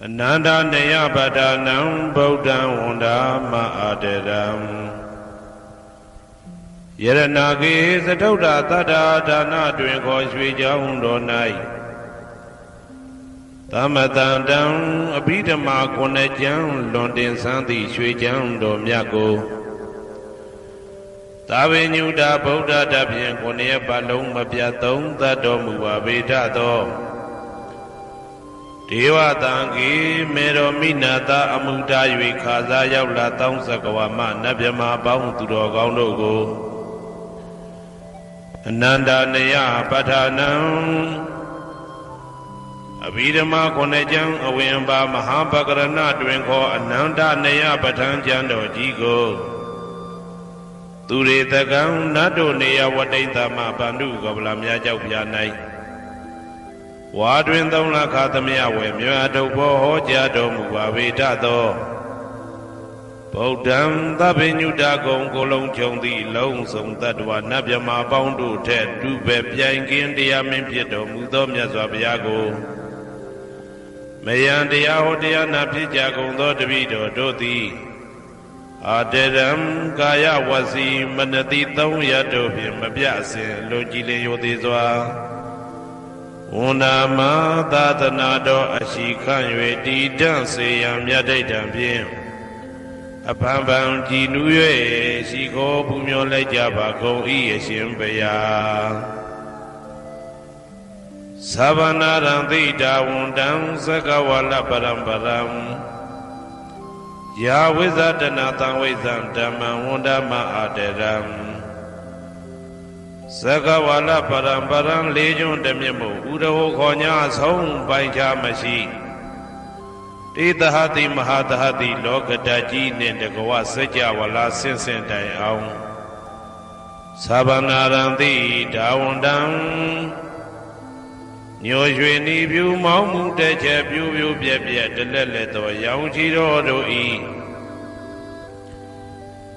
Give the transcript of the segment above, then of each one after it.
Ananda Neya Padanam Bodhan Wanda Ma'aderam Yeranagi Zatota Tada Dana Drinko Svija Undonai Tamatandam Abhidama Konejam Londin Santi Svijam Domyako Tavenyuda Bodha Dabyan Konya Palong Mabyatom Tadomuwa Vedato Deva Tangi Mero Minata Amuda Yui Kaza Yaula Tong Sakawama Nabyama Baung Turo Gaunogo Ananda Neya Patanam Abhidama Konejam Awemba Mahapakarana Dwenko Ananda Neya Patan Jando Jigo Ture Tagam Nado Neya Wadaita Ma Bandu Gablamya Jaupyanai Wadwin Dona Katamia Wemyado Hojado Muavitato Bodam Tabinu Dagong Golong Chondi Long Song Tadwa Nabyama Boundu Ted Dube Piangin Diamin Pieto Mudom Yazabiago Mayan Diao Diana Pijago Dodvido Doti Aderam Gaya Wazi Manati Tong Yadovim Mabiasin Logile Yodizwa Unama Tatanado Ashikan Yeti Danse Yam Yadaitan Pim Apambam Jinue Shiko Pumyo Lejaba Ko Ieshimbeya Savanaram Dita Wundam Sakawala Parambaram Yawizatanatam Wizam Dhamma Wundama Aderam Sakawala Parambaram Legion Demiamo Udaho Konya Song Baija Mashi Titahati Mahatahati Lokadaji Nendagawa Sajawala Sensentai Aung Sabanaranti Dawundam Nyoshweni View Mamu Teche View Bia Deleleto Yaujiro Doi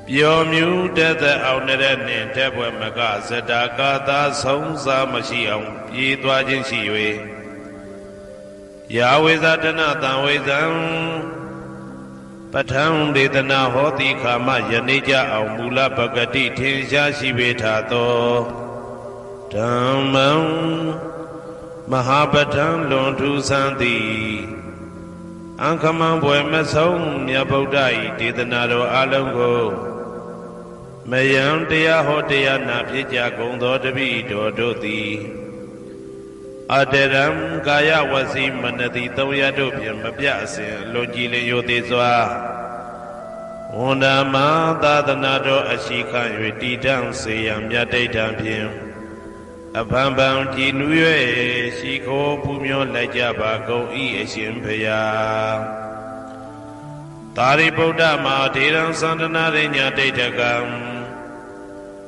Pyomu Deta Aunere Tebwe Maga Sedakata Songsa Mashiam Yitwajin Shiwe Yahweh Zatana Tanwezam Patam Detana Hoti Kama Yanija Aumula Bagati Tinsha Shivetato Dhammam Mahapatam Lontu Santi Ankamam Bwemesong Nyabodai Detanado Alongo Mayam Dea Hotea Napija Gondo Devi Dodoti Aderam Gaya Wasi Manati Toyadopiam Mabiasin Logile Yodizwa Unama Tadanado Ashikan Yetidan Sayam Yadaitan Pim Abambam Jinue Shiko Pumyo Lajaba Go Ieshimpeya Tari Bodha Ma Teram Sandana Renya Deitagam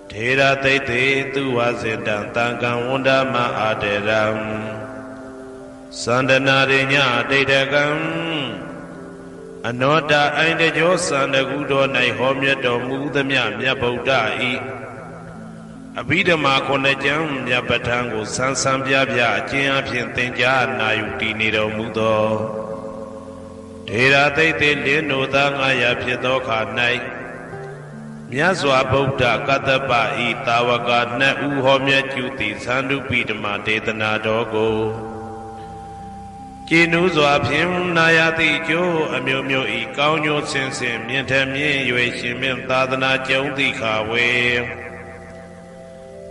Tera Tete Tuwazendan Tangam Undama Aderam Sandana Renya Deitagam Anoda Aindejo Sandagudo Nai Homyato Mudamya Myabodha Abhidama Konejam Yapatango Sansam Yabya Jia Pintenja Nayuti Nido Mudo Tera Tete Lino Dangaya Piedoka Nai Myazwa Bodha Katapa Tawaka Na Uhomya Juti Sandu Pidama Detana Dogo Kinuzwa Pim Nayati Jo Amyomyo Kaunyo Sensim Yentamye Yueshimim Tadana Jondi Kawe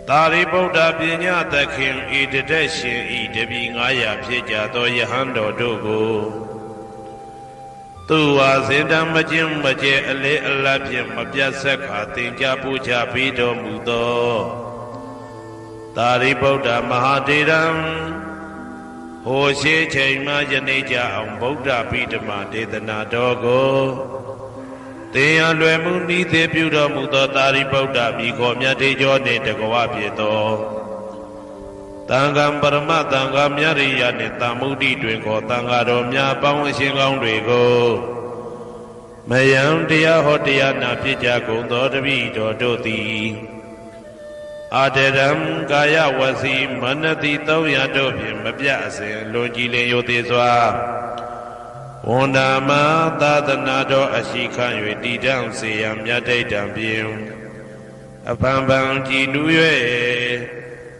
Tari Bodha Pinya Takim Idadeshin Debi Ngaya Pieja Do Yahando Dogo Tuwa Zindam Majim Maje Ale Alapim Mabjasaka Tinja Puja Pido Mudo Tari Bodha Mahadiram Hoshe Chaima Janeja Bodha Pidama Dedana Dogo Teya Lwemuni Te Pudo Mudo Tari Bodha Mikomya Dejo Nedagawa Pieto Tangam Parama Tangam Yariya Netamudi Dwinko Tangaromya Pawashingong Dwigo Mayam Dia Hotia Napija Gondo Devido Doti Aderam Gaya Wasi Manati Toya Dobim Mabiasin Logile Yodizwa ဝန်တာမသာသနာတော်အရှိခံ၍တည်တံ့စေရန်မြတ်တိတ်တံဖြင့်အပန်းပန်းကြည်နူး၍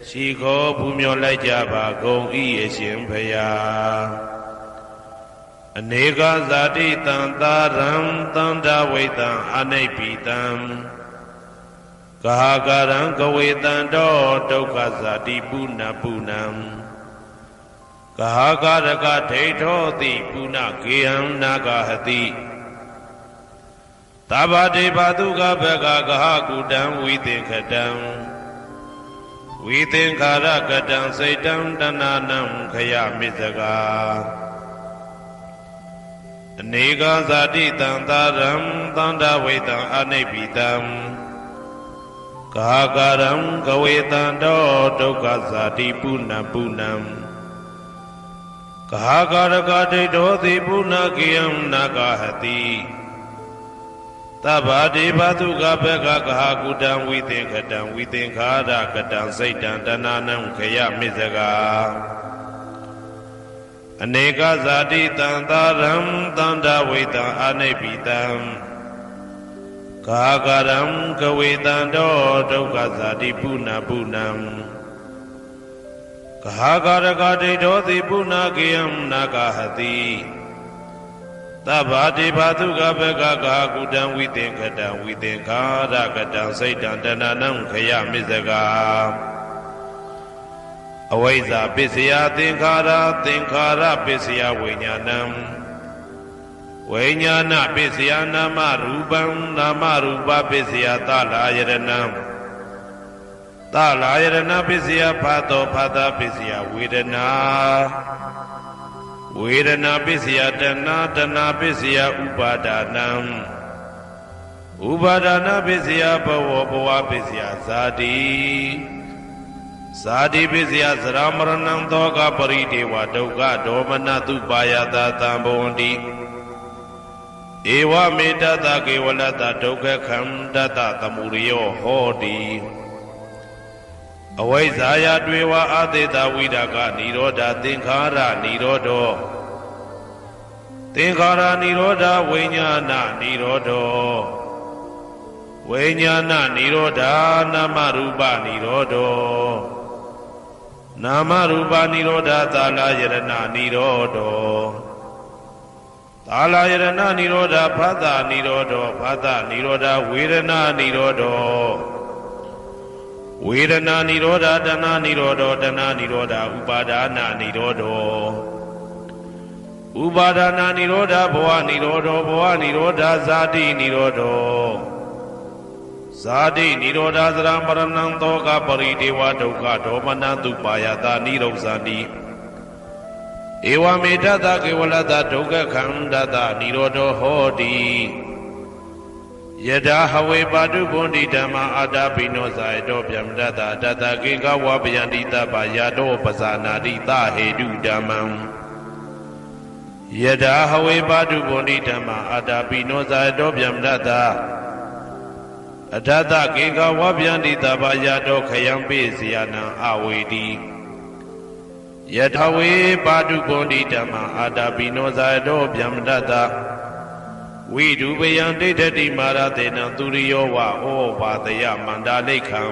ရှိခေါ်ပူမျောလိုက်ကြပါကုန်၏အရှင်ဘုရားအနေကဇာတိတံသာရံတန္တဝိတံအနိဗ္ဗိတံကဟာကာရံကဝေတံတောဒုက္ခဇာတိပုဏ္ဏပုဏ္ဏံကဟာကာရကဒိဋ္ဌောတိပုဏ္ဏကေယံနာဂဟတိသဗ္ဗတေဘတုကဘဂကဟကုတံဝိသင်္ခတံဝိသင်္ခာရကတံစိတ်တံတဏနံခယမိစကာအနေကဇာတိတံသာရံသန္တဝိတံအနိဗ္ဗိတံကာကာရံကဝေတံတောဒုက္ခဇာတိပုဏ္ဏပုဏ္ဏံကာကာရကဒိဋ္ဌောတိပုဏ္ဏကေယံနာဂဟတိသဗ္ဗတေဘတုကဘဂကဟကုတံဝိသင်္ခတံဝိသင်္ခာရကတံစိတ်တံတဏနံခယမိစကာအနေကဇာတိတံသာရံသန္တဝိတံအနိဗ္ဗိတံကာကာရံကဝေတံတောဒုက္ခဇာတိပုဏ္ဏပုဏ္ဏံကာကာရကဒိဋ္ဌောတိပုဏ္ဏကေယံနာဂဟတိသဗ္ဗတေဘတုကဘဂကဟကုတံဝိသင်္ခတံဝိသင်္ခာရကတံစိတ်တံတဏနံခယမိစကာအဝိဇ္ဇာပစ္စယသင်္ခါရသင်္ခါရပစ္စယဝိညာဏံဝိညာဏပစ္စယနာမရူပံနာမရူပပစ္စယသလာယရဏံသလာယရဏပစ္စယဖတ်တော်ဖတ်တာပစ္စယဝေဒနာဝေဒနာပစ္စယတဏတဏပစ္စယဥပါဒာနံဥပါဒနာပစ္စယဘဝဘဝပစ္စယဇာတိဇာတိပစ္စယသရမရဏံသောကပရိဒေဝဒုက္ခဒေါမနတုပါယတာတံဘဝန္တိဧဝမေတ္တကေဝလတ္တဒုက္ခခန္တတသမုရိယောဟောတိအဝိဇ္ဇာယတွေဝအသေတဝိဒကនិရောဓသင်္ခါရនិရောဓောသင်္ခါရនិရောဓဝိညာဏនិရောဓောဝိညာဏនិရောဓနာမရူပនិရောဓောနာမရူပនិရောဓသာလယရဏនិရောဓောသာလယရဏនិရောဓဖသនិရောဓောဖသនិရောဓဝေဒနာនិရောဓောဝေဒနာនិရောဓတဏនិရောဓောတဏនិရောဓဥပါဒာနာនិရောဓောဥပါဒာနာនិရောဓဘဝនិရောဓောဘဝនិရောဓဇာတိនិရောဓောဇာတိនិရောဓသရမရဏံသောကပရိဒေဝဒုက္ခဒေါမနတုပါယတာនិရောဇာတိဧဝမေတ္တကေဝလတ္တဒုက္ခခန္တတនិရောဓောဟောတိယထာဟဝေပါတုဗုန်တိဓမ္မာအာတာပိနောဇာယတောဗျမတတတတကေကဝပယန္တိတပယာတောပဇာနာတိသဟေတုဓမ္မံယထာဟဝေပါတုဗုန်တိဓမ္မာအာတာပိနောဇာယတောဗျမတတအထတကေကဝပယန္တိတပယာတောခယံပိစယနံအဝေတိယထာဝေပါတုဗုန်တိဓမ္မာအာတာပိနောဇာယတောဗျမတတဝိဒုပယံဒိဋ္ဌတိမာရတေနံသူရိယောဝဩဘာတယမန္တာလိခံ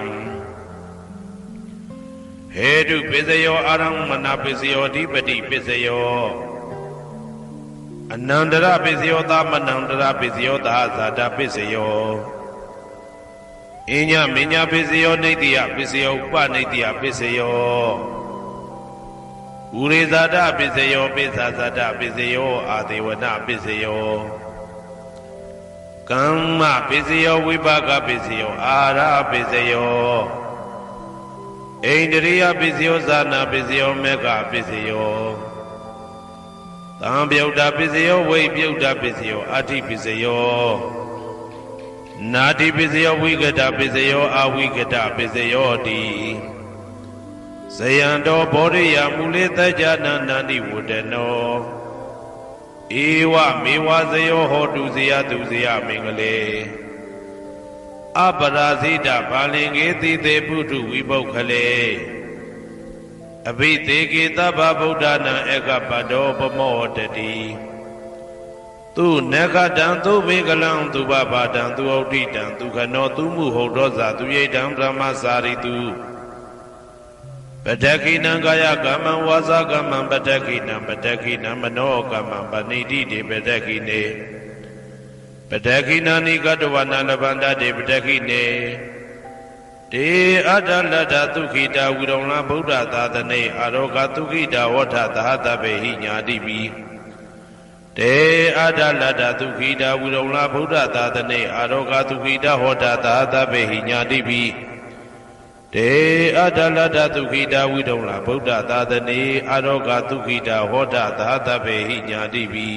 ဟေတုပစ္စယောအာရမဏပစ္စယောဓိပတိပစ္စယောအနန္တရပစ္စယောသမနန္တရပစ္စယောသာဇာတပစ္စယောအညမညပစ္စယောနေတိယပစ္စယောဥပနေတိယပစ္စယောဥရိဇာတပစ္စယောပိစ္ဆာဇာတပစ္စယောအာဒေဝနာပစ္စယောကမ္မပစ္စယောဝိပါကပစ္စယောအာရပစ္စယောဣန္ဒြိယပစ္စယောဇာနာပစ္စယောမေဃပစ္စယောသံပြုတ်တာပစ္စယောဝိပြုတ်တာပစ္စယောအဋ္ဌိပစ္စယောနာတိပစ္စယောဝိကတပစ္စယောအဝိကတပစ္စယောတိဇယံတောဘောရိယမူလေတကြနန္တန္တိဝတ္တနောဧဝမေဝဇယောဟောတုဇယသူဇယမင်္ဂလေအပရာဇိတဘာလင်္ကေတိတေပုထုဝိပုခ္ခလေအဘိသေကေတဗ္ဗဗုဒ္ဓနာဧကပတ္တောပမောတတိ သူနေခတံသူဘေကလံသူဘဘာတံသူဩဋ္ဌိတံသူခနောသူမှုဟုတ်တော်ဇာသူရိတံဗြဟ္မစာရိတုပတခိနံကာယကမ္မံဝါစာကမ္မံပတခိနံပတခိနံမနောကမ္မံပဏိတိတေပတခိနေပတခိနာနိကတဝနန္တဗန္တတေပတခိနေတေအတ္တလတ္တသုခိတာဝိရုံလဗုဒ္ဓသာသနေအာရောဂသုခိတာဝဋ္ဌသဟတပေဟိညာတိပိတေအတ္တလတ္တသုခိတာဝိရုံလဗုဒ္ဓသာသနေအာရောဂသုခိတာဟောတာသဟတပေဟိညာတိပိတေအတ္တလတ္တသုခိတာဝိရုံလဗုဒ္ဓသာသနေအာရောဂသုခိတာဟောတာသဟတပေဟိညာတိပိ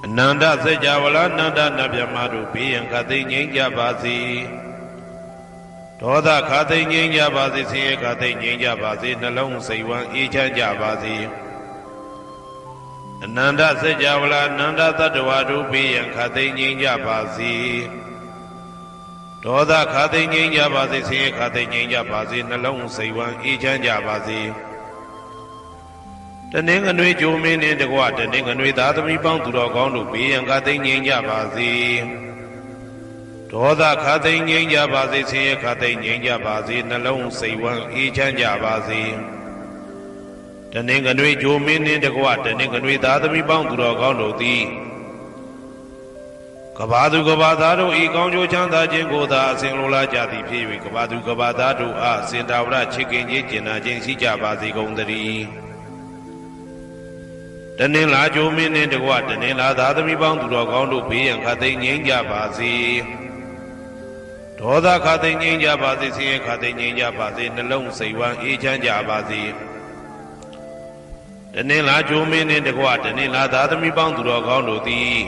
အနန္တစัจ java လာအနန္တနတ်မြတ်တို့ဘေးရန်ခသိငြိမ်းကြပါစေဒေါသခသိငြိမ်းကြပါစေဆင်းရဲခသိငြိမ်းကြပါစေနှလုံးစိတ်ဝမ်းအေးချမ်းကြပါစေအနန္တစัจ java လာအနန္တသတ္တဝါတို့ဘေးရန်ခသိငြိမ်းကြပါစေဒေါသခသိငြိမ်းကြပါစေဆင်းရဲခသိငြိမ်းကြပါစေနှလုံးစိတ်ဝမ်းအေးချမ်းကြပါစေတနင်္ဂနွေဂျိုမင်းနှင့်တကွတနင်္ဂနွေသားသမီးပေါင်းသူတော်ကောင်းတို့ဘေးရန်ခသိငြိမ်းကြပါစေဒေါသခသိငြိမ်းကြပါစေဆင်းရဲခသိငြိမ်းကြပါစေနှလုံးစိတ်ဝမ်းအေးချမ်းကြပါစေတနင်္ဂနွေဂျိုမင်းနှင့်တကွတနင်္ဂနွေသားသမီးပေါင်းသူတော်ကောင်းတို့သည်ကဘာသူကဘာသားတို့ဤကောင်းကျိုးချမ်းသာခြင်းကိုသာအစဉ်လိုလားကြသည်ဖြစ်၍ကဘာသူကဘာသားတို့အားစင်တာဝရချစ်ခင်ခြင်းကျင်နာခြင်းရှိကြပါစေကုန်သတည်းတနင်္လာဂျိုမင်းနှင့်တကွတနင်္လာသားသမီးပေါင်းသူတော်ကောင်းတို့ဘေးရန်ခသိငြိမ်းကြပါစေဒေါသခသိငြိမ်းကြပါစေဆင်းရဲခသိငြိမ်းကြပါစေနှလုံးစိတ်ဝမ်းအေးချမ်းကြပါစေတနင်္လာဂျိုမင်းနှင့်တကွတနင်္လာသားသမီးပေါင်းသူတော်ကောင်းတို့သည်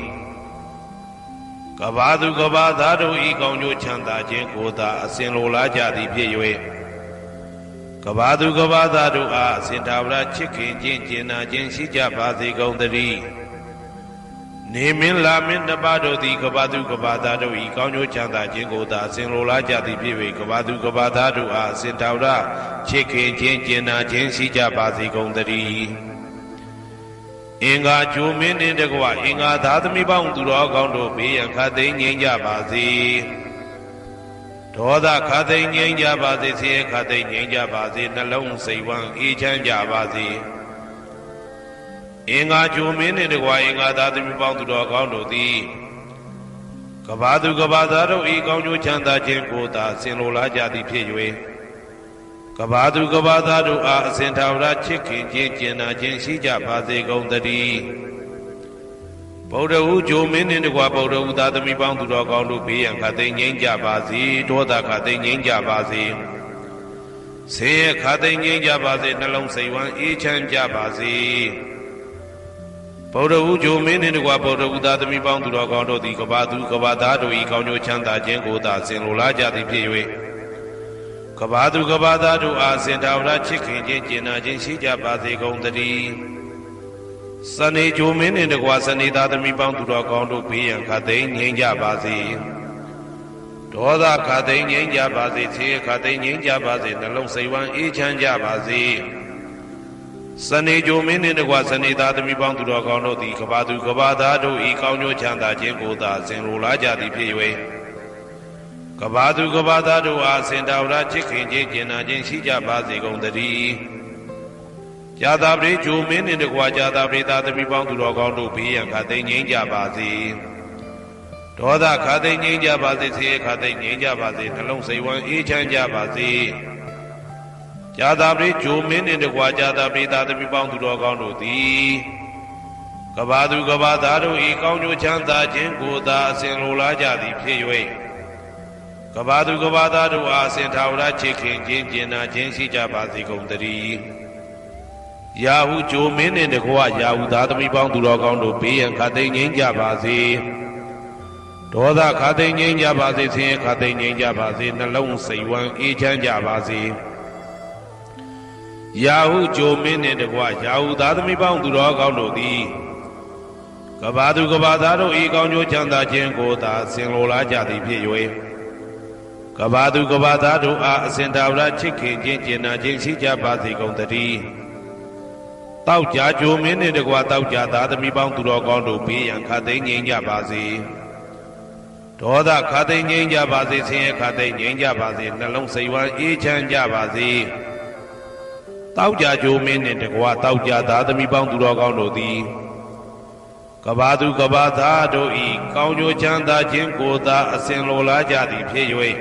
ကဘာသူကဘာသားတို့ဤကောင်းကျိုးချမ်းသာခြင်းကိုသာအစဉ်လိုလားကြသည်ဖြစ်၍ကဘာသူကဘာသားတို့အားအစဉ်သာဝရချစ်ခင်ခြင်းကျင်နာခြင်းရှိကြပါစေကုန်သတည်းနေမင်းလာမင်းတပါတို့သည်ကဘာသူကဘာသားတို့ဤကောင်းကျိုးချမ်းသာခြင်းကိုသာအစဉ်လိုလားကြသည်ဖြစ်၍ကဘာသူကဘာသားတို့အားအစဉ်သာဝရချစ်ခင်ခြင်းကျင်နာခြင်းရှိကြပါစေကုန်သတည်းအင်္ဂါဂျိုမင်းနှင့်တကွအင်္ဂါသားသမီးပေါင်းသူတော်ကောင်းတို့ဘေးရန်ခသိငြိမ်းကြပါစေဒေါသခသိငြိမ်းကြပါစေဆင်းရဲခသိငြိမ်းကြပါစေနှလုံးစိတ်ဝမ်းအေးချမ်းကြပါစေအင်္ဂါဂျိုမင်းနှင့်တကွအင်္ဂါသားသမီးပေါင်းသူတော်ကောင်းတို့သည်ကဘာသူကဘာသားတို့ဤကောင်းကျိုးချမ်းသာခြင်းကိုသာဆင်လိုလားကြသည်ဖြစ်၍ကဘာသူကဘာသားတို့အားအစဉ်သာဝရချစ်ခင်ခြင်းကျင်နာခြင်းရှိကြပါစေကုန်သတည်းဗုဒ္ဓဟူဂျိုမင်းနှင့်တကွဗုဒ္ဓဟူသားသမီးပေါင်းသူတော်ကောင်းတို့ဘေးရန်ခသိငြိမ်းကြပါစေဒေါသခသိငြိမ်းကြပါစေဆင်းရဲခသိငြိမ်းကြပါစေနှလုံးစိတ်ဝမ်းအေးချမ်းကြပါစေဗုဒ္ဓဟူဂျိုမင်းနှင့်တကွဗုဒ္ဓဟူသားသမီးပေါင်းသူတော်ကောင်းတို့သည်ကဘာသူကဘာသားတို့ဤကောင်းကျိုးချမ်းသာခြင်းကိုသာဆင်လိုလားကြသည်ဖြစ်၍ကဘာသူကဘာသားတို့အားစင်တာဝရချစ်ခင်ခြင်းကျင်နာခြင်းရှိကြပါစေကုန်သတည်းစနေဂျိုမင်းနှင့်တကွစနေသားသမီးပေါင်းသူတော်ကောင်းတို့ဘေးရန်ခသိငြိမ်းကြပါစေဒေါသခသိငြိမ်းကြပါစေဆင်းရဲခသိငြိမ်းကြပါစေနှလုံးစိတ်ဝမ်းအေးချမ်းကြပါစေစနေဂျိုမင်းနှင့်တကွစနေသားသမီးပေါင်းသူတော်ကောင်းတို့သည်ကဘာသူကဘာသားတို့ဤကောင်းကျိုးချမ်းသာခြင်းကိုသာဆင်လိုလားကြသည်ဖြစ်၍ကဘာသူကဘာသားတို့အားစင်တာဝရချစ်ခင်ခြင်းကျင်နာခြင်းရှိကြပါစေကုန်သတည်းဇာတာပရိဂျိုမင်းနှင့်တကွာဇာတာပရိသားသမီးပေါင်းသူတော်ကောင်းတို့ဘေးရန်ခသိငြိမ်းကြပါစေဒေါသခသိငြိမ်းကြပါစေဆင်းရဲခသိငြိမ်းကြပါစေနှလုံးစိတ်ဝမ်းအေးချမ်းကြပါစေဇာတာပရိဂျိုမင်းနှင့်တကွာဇာတာပရိသားသမီးပေါင်းသူတော်ကောင်းတို့သည်ကဘာသူကဘာသားတို့ဤကောင်းကျိုးချမ်းသာခြင်းကိုသာအစဉ်လိုလားကြသည်ဖြစ်၍ကဘာသူကဘာသားတို့အားစင်ထာဝရချစ်ခင်ခြင်းကျင်နာခြင်းရှိကြပါစေကုန်သတည်းယာဟုဂျိုမင်းနှင့်တကွယာဟုသားသမီးပေါင်းသူတော်ကောင်းတို့ဘေးရန်ခသိငြိမ်းကြပါစေဒေါသခသိငြိမ်းကြပါစေဆင်းရဲခသိငြိမ်းကြပါစေနှလုံးစိတ်ဝမ်းအေးချမ်းကြပါစေယာဟုဂျိုမင်းနှင့်တကွယာဟုသားသမီးပေါင်းသူတော်ကောင်းတို့သည်ကဘာသူကဘာသားတို့ဤကောင်းကျိုးချမ်းသာခြင်းကိုသာဆင်လိုလားကြသည်ဖြစ်၍ကဘာသူကဘာသားတို့အားအစဉ်သာဝရချစ်ခင်ခြင်းကျင်နာခြင်းရှိကြပါစေကုန်သတည်း တောက်ကြကြိုမင်းနှင့်တကွာတောက်ကြသားသမီးပေါင်းသူတော်ကောင်းတို့ဘေးရန်ခတ်သိမ်းငြိမ်းကြပါစေဒေါသခတ်သိမ်းငြိမ်းကြပါစေဆင်းရဲခတ်သိမ်းငြိမ်းကြပါစေနှလုံးစိတ်ဝမ်းအေးချမ်းကြပါစေတောက်ကြကြိုမင်းနှင့်တကွာတောက်ကြသားသမီးပေါင်းသူတော်ကောင်းတို့သည်ကဘာသူကဘာသားတို့ဤကောင်းကျိုးချမ်းသာခြင်းကိုသာအစဉ်လိုလားကြသည်ဖြစ်၍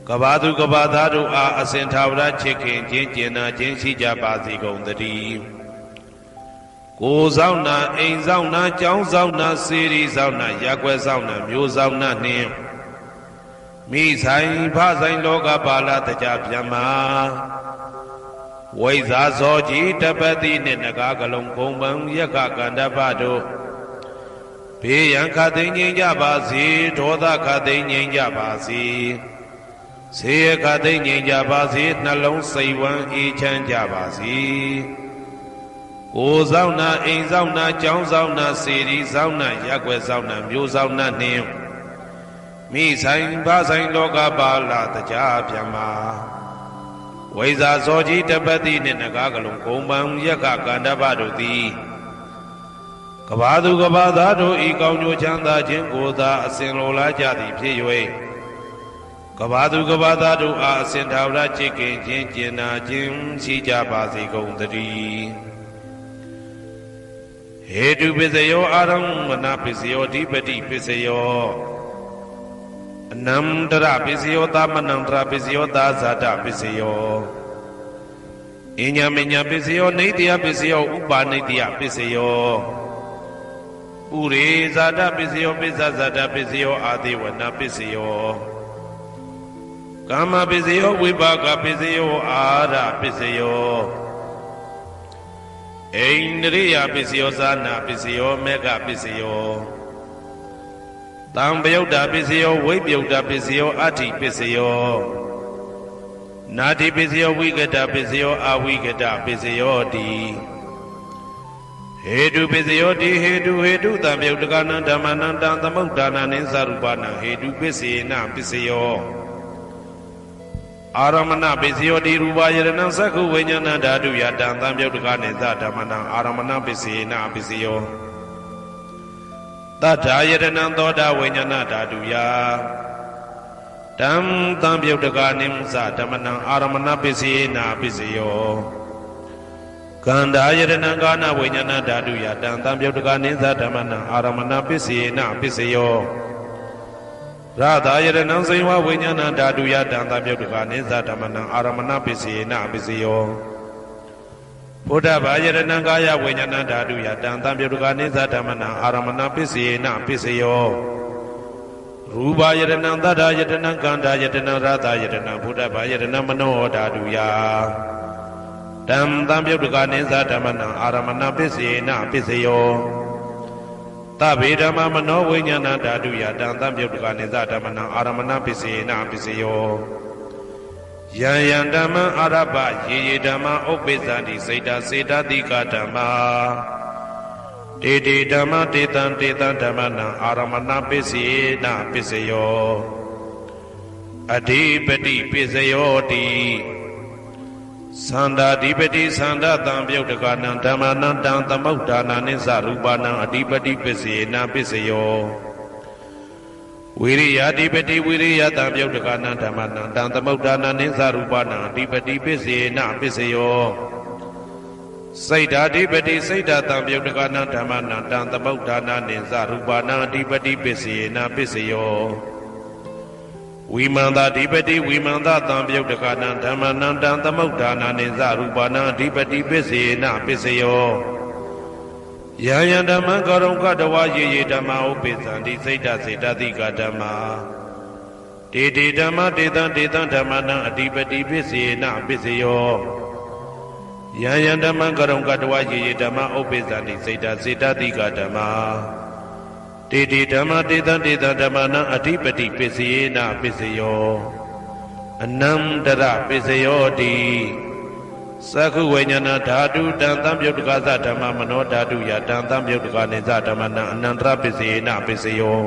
ကဘာသူကဘာသားတို့အားအစဉ်ထာဝရချစ်ခင်ခြင်းကျင်နာခြင်းရှိကြပါစေကုန်သတည်းကိုယ်ဆောင်နာအိမ်ဆောင်နာကျောင်းဆောင်နာစေရီဆောင်နာရက်ွယ်ဆောင်နာမျိုးဆောင်နာနှင့်မိဆိုင်ဖဆိုင်လောကပါဠတကြဗျမ္မာဝိဇာဇောကြီးတပတိနှင့်နဂါကလုံးကုံပံယက္ခကန္တပတို့ဘေးရန်ခတ်သိမ်းငြိမ်းကြပါစေဒေါသခတ်သိမ်းငြိမ်းကြပါစေဆေးရခတ်သိမ်းငြိမ်းကြပါစေနှလုံးစိတ်ဝမ်းအေးချမ်းကြပါစေကိုယ်ဆောင်နာအိမ်ဆောင်နာကျောင်းဆောင်နာစေရီဆောင်နာရက်ွယ်ဆောင်နာမျိုးဆောင်နာနှင့်မိဆိုင်ဖဆိုင်လောကပါဠတကြဗျမ္မာဝိဇာဇောကြီးတပတိနှင့်နဂါကလုံးကုံပံယက္ခကန္တပတို့သည်ကဘာသူကဘာသားတို့ဤကောင်းကျိုးချမ်းသာခြင်းကိုသာအစဉ်လိုလားကြသည်ဖြစ်၍ကဘာသူကဘာသားတို့အားအစဉ်ထာဝရချစ်ခင်ခြင်းကျင်နာခြင်းရှိကြပါစေကုန်သတည်းဟေတုပစ္စယောအာရမဏပစ္စယောဓိပတိပစ္စယောအနန္တရပစ္စယောသမနန္တရပစ္စယောသာဇာတပစ္စယောအညမညပစ္စယောနေတယပစ္စယောဥပါနေတယပစ္စယောဥရေဇာတပစ္စယောပစ္စဇာတပစ္စယောအာတိဝနပစ္စယောကာမပစ္စယောဝိပါကပစ္စယောအာရပစ္စယောအိန္ဒြိယပစ္စယောဇာနာပစ္စယောမေဃပစ္စယောတံပယုတ်တာပစ္စယောဝိပယုတ်တာပစ္စယောအဋ္ဌိပစ္စယောနာတိပစ္စယောဝိကတပစ္စယောအဝိကတပစ္စယောတိဟေတုပစ္စယောတိဟေတုတံပယုတ်တကနံဓမ္မနံတံသမုဒ္ဒါနာနိသရူပနာဟေတုပစ္စေနပစ္စယောအာရမဏပစ္စယောတိရူပယရဏံသက္ခုဝိညာဏဓာတုယတံသံပယုတ်တကနိသဓမ္မနံအာရမဏပစ္စေနပစ္စယောတထာယတနံသောတာဝိညာဏဓာတုယတံသံပယုတ်တကနိသဓမ္မနံအာရမဏပစ္စေနပစ္စယောကန္တာယတနံကာနဝိညာဏဓာတုယတံသံပယုတ်တကနိသဓမ္မနံအာရမဏပစ္စေနပစ္စယောရသာယတနံဇိဝဝိညာဏဓာတုယတံသံပယုတ်တကနိသဓမ္မနံအာရမဏပစ္စေနပစ္စယောဘုဒ္ဓဘာယတနံကာယဝိညာဏဓာတုယတံသံပယုတ်တကနိသဓမ္မနံအာရမဏပစ္စေနပစ္စယောရူပယတနံသတ္တယတနံကန္တာယတနံရသယတနံဘုဒ္ဓဘာယတနံမနောဓာတုယတံသံပယုတ်တကနိသဓမ္မနံအာရမဏပစ္စေနပစ္စယောသဗ္ဗေဓမ္မမနောဝိညာဏဓာတုယတံသံပယုတ်တကနိသဓမ္မနံအာရမဏပစ္စေနပစ္စယောယံယံဓမ္မအာရပယေယေဓမ္မဥပ္ပိသန္တိစေတစေတတိကဓမ္မာတေတေဓမ္မတေတံဓမ္မနံအာရမဏပစ္စေနပစ္စယောအဓိပတိပစ္စယောတိသန္တာဓိပတိသန္တာတံပယုတ်တကနံဓမ္မနံတံသမုဒ္ဒါနာနိသရူပနံအဓိပတိပစ္စေနပစ္စယောဝိရိယဓိပတိဝိရိယတံပယုတ်တကနံဓမ္မနံတံသမုဒ္ဒါနာနိသရူပနံအဓိပတိပစ္စေနပစ္စယောစိတ်ဓာဓိပတိစိတ်ဓာတံပယုတ်တကနံဓမ္မနံတံသမုဒ္ဒါနာနိသရူပနံအဓိပတိပစ္စေနပစ္စယောဝိမန္တာဓိပတိဝိမန္တာတံပယုတ်တကနံဓမ္မနံတံသမုဒ္ဒါနာနိသရူပနံအဓိပတိပစ္စေနပစ္စယောယံယံဓမ္မံကရုံကတဝယေယေဓမ္မဥပ္ပိသန္တိစိတ်ဓာစေတသိကဓမ္မာတေတေဓမ္မတေတံဓမ္မနံအဓိပတိပစ္စေနပစ္စယောယံယံဓမ္မံကရုံကတဝယေယေဓမ္မဥပ္ပိသန္တိစိတ်ဓာစေတသိကဓမ္မာတေတေဓမ္မတေတံဓမ္မနံအဓိပတိပစ္စေနပစ္စယောအနန္တရပစ္စယောတိသက္ခုဝိညာဏဓာတုတံသံပယုတ်တကသဓမ္မမနောဓာတုယတံသံပယုတ်တကနိသဓမ္မနံအနန္တရပစ္စေနပစ္စယော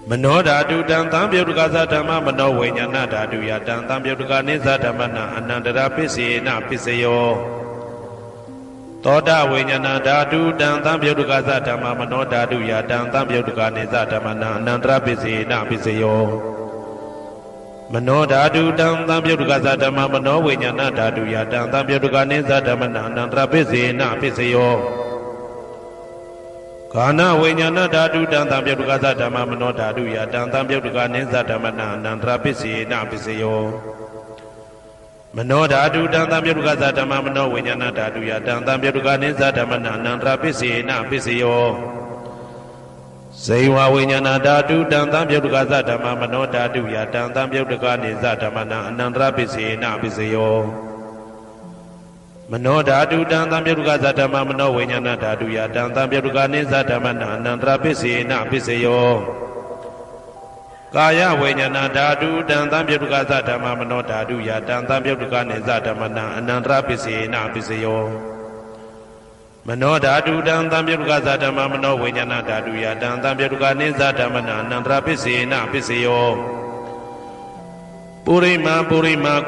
မနောဓာတုတံသံပြုတ်တကသဓမ္မမနောဝိညာဏဓာတုယတံသံပြုတ်တကနိသဓမ္မနာအနန္တရာပစ္စေနပစ္စယောသောတဝိညာဏဓာတုတံသံပြုတ်တကသဓမ္မမနောဓာတုယတံသံပြုတ်တကနိသဓမ္မနာအနန္တရာပစ္စေနပစ္စယောမနောဓာတုတံသံပြုတ်တကသဓမ္မမနောဝိညာဏဓာတုယတံသံပြုတ်တကနိသဓမ္မနာအနန္တရာပစ္စေနပစ္စယောကာနဝိညာဏဓာတုတံသံပြုတ်တကသဓမ္မမနောဓာတုယတံသံပြုတ်တကနိသဓမ္မနာအနန္တရာပစ္စေနပစ္စယောမနောဓာတုတံသံပြုတ်တကသဓမ္မမနောဝိညာဏဓာတုယတံသံပြုတ်တကနိသဓမ္မနာအနန္တရာပစ္စေနပစ္စယောဇေဝဝိညာဏဓာတုတံသံပြုတ်တကသဓမ္မမနောဓာတုယတံသံပြုတ်တကနိသဓမ္မနာအနန္တရာပစ္စေနပစ္စယောမနောဓာတုတံသံပြုတ်တကသဓမ္မမနောဝိညာဏဓာတုယတံသံပြုတ်တကနိသဓမ္မနာအနန္တရာပစ္စေနပစ္စယောကာယဝိညာဏဓာတုတံသံပြုတ်တကသဓမ္မမနောဓာတုယတံသံပြုတ်တကနိသဓမ္မနာအနန္တရာပစ္စေနပစ္စယောမနောဓာတုတံသံပြုတ်တကသဓမ္မမနောဝိညာဏဓာတုယတံသံပြုတ်တကနိသဓမ္မနာအနန္တရာပစ္စေနပစ္စယောပုရိမာ